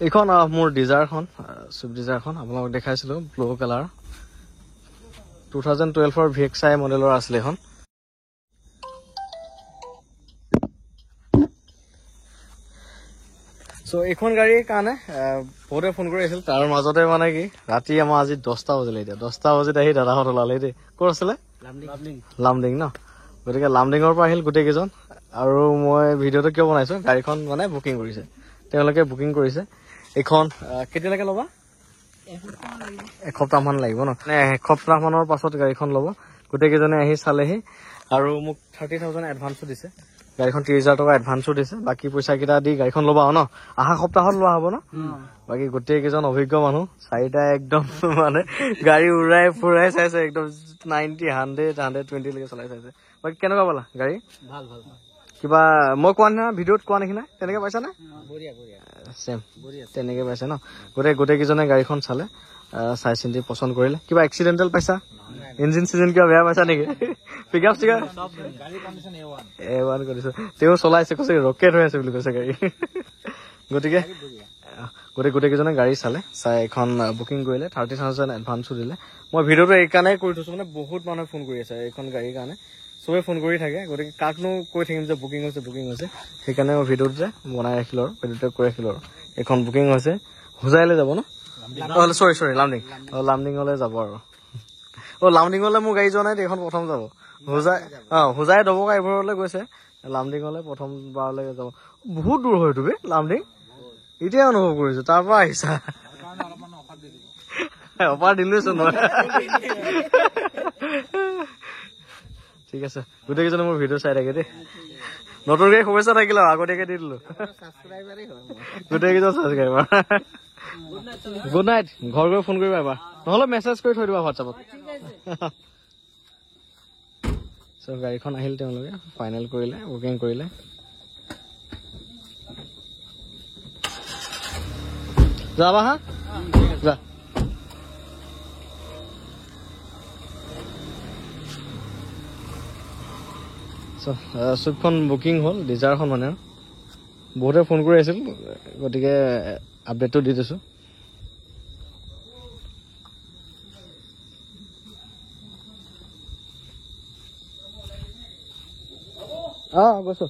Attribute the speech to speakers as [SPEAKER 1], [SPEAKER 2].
[SPEAKER 1] এইখন মোৰ ডিজায়াৰখন সুইফ্ট ডিজায়াৰখন আপোনালোকক দেখাইছিলোঁ ব্লু কালাৰ 2012 VXI মডেলৰ আছিলে এখন সো এইখন গাড়ীৰ কাৰণে বহুতে ফোন কৰি আছিল তাৰ মাজতে মানে কি ৰাতি আমাৰ আজি 10টা বাজিলে এতিয়া 10টা বজাত আহি দাদাহঁত ওলালে দেই ক'ত আছিলে লামডিং ন গতিকে লামডিঙৰ পৰা আহিল গোটেই কেইজন আৰু মই ভিডিঅ'টো কিয় বনাইছো গাড়ীখন মানে বুকিং কৰিছে তেওঁলোকে বুকিং কৰিছে এইখন কেতিয়ালৈকে ল'বা এসপ্তাহমান লাগিব ন মানে এসপ্তাহমানৰ পাছত গাড়ীখন ল'ব গোটেই কেইজনে আহি চালেহি আৰু মোক 30,000 এডভান্সো দিছে গাড়ীখন 30,000 টকা এডভান্সো দিছে বাকি পইচা কেইটা দি গাড়ীখন ল'বা ন আহা সপ্তাহত লোৱা হ'ব ন বাকি গোটেই কেইজন অভিজ্ঞ মানুহ চাৰিটা একদম মানে গাড়ী উৰাই ফুৰাই চাইছে একদম 90 100 120 লৈকে চলাই চাইছে বাকি কেনেকুৱা পালা গাড়ী ভাল ভাল কিবা মই কোৱা না ভিডিঅ'ত কোৱা নেকি না তেনেকে পাইছা না বঢ়িয়া বঢ়িয়া সেম বঢ়িয়া তেনেকে পাইছে ন গোটেই কেইজনে গাড়ীখন চালে চাই চিন্তি পছন্দ কৰিলে কিবা এক্সিডেন্টাল পাইছা ইঞ্জিন সিজন কিবা বেয়া পাইছা নেকি পিকআপ চিকা গাড়ী কন্ডিশন A1 কৰিছে তেও চলাইছে কৈছে ৰকেট হৈ আছে বুলি কৈছে গাড়ী গতিকে গোটেই কেইজনে গাড়ী চাই এখন বুকিং কৰিলে 30,000 এডভান্সো দিলে মই ভিডিঅ'টো এই কাৰণে কৰি থৈছো মানে বহুত মানুহে ফোন কৰি আছে এইখন গাড়ীৰ কাৰণে সবে ফোন কৰি থাকে গতিকে কাকনো কৈ থাকিম যে বুকিং হৈছে সেইকাৰণে মই ভিডিঅ'টো বনাই ৰাখিলো আৰু ভিডিঅ'টো কৰি ৰাখিলো আৰু এখন বুকিং হৈছে হুজাইলে যাব ন সৰি লামডিঙলৈ যাব আৰু লামডিঙলৈ মোৰ গাড়ী যোৱা নাই এইখন প্ৰথম যাব হুজাই দবকা এইবোৰলৈ গৈছে লামডিঙলৈ প্ৰথমবাৰলৈ যাব বহুত দূৰ হয়তো বে লামডিং এতিয়া অনুভৱ কৰিছো তাৰ পৰা আহিছা অফাৰ দিলোচোন মই ঠিক আছে গোটেই কেইজনে মোৰ ভিডিঅ' চাই থাকে দেই নতুনকে শুভেচ্ছা থাকিলে আগতীয়াকে দি দিলো গোটেই কেইজন ছাবস্ক্ৰাইবাৰ গুড নাইট ঘৰ গৈ ফোন কৰিবা এবাৰ নহ'লে মেছেজ কৰি থৈ দিবা হোৱাটছএপত সো গাড়ীখন আহিল তেওঁলোকে ফাইনেল কৰিলে বুকিং কৰিলে যাবা হা যা চুইফ্টখন বুকিং হ'ল ডিজায়াৰখন মানে বহুতে ফোন কৰি আছিল গতিকে আপডেটটো দি দিছো গৈছো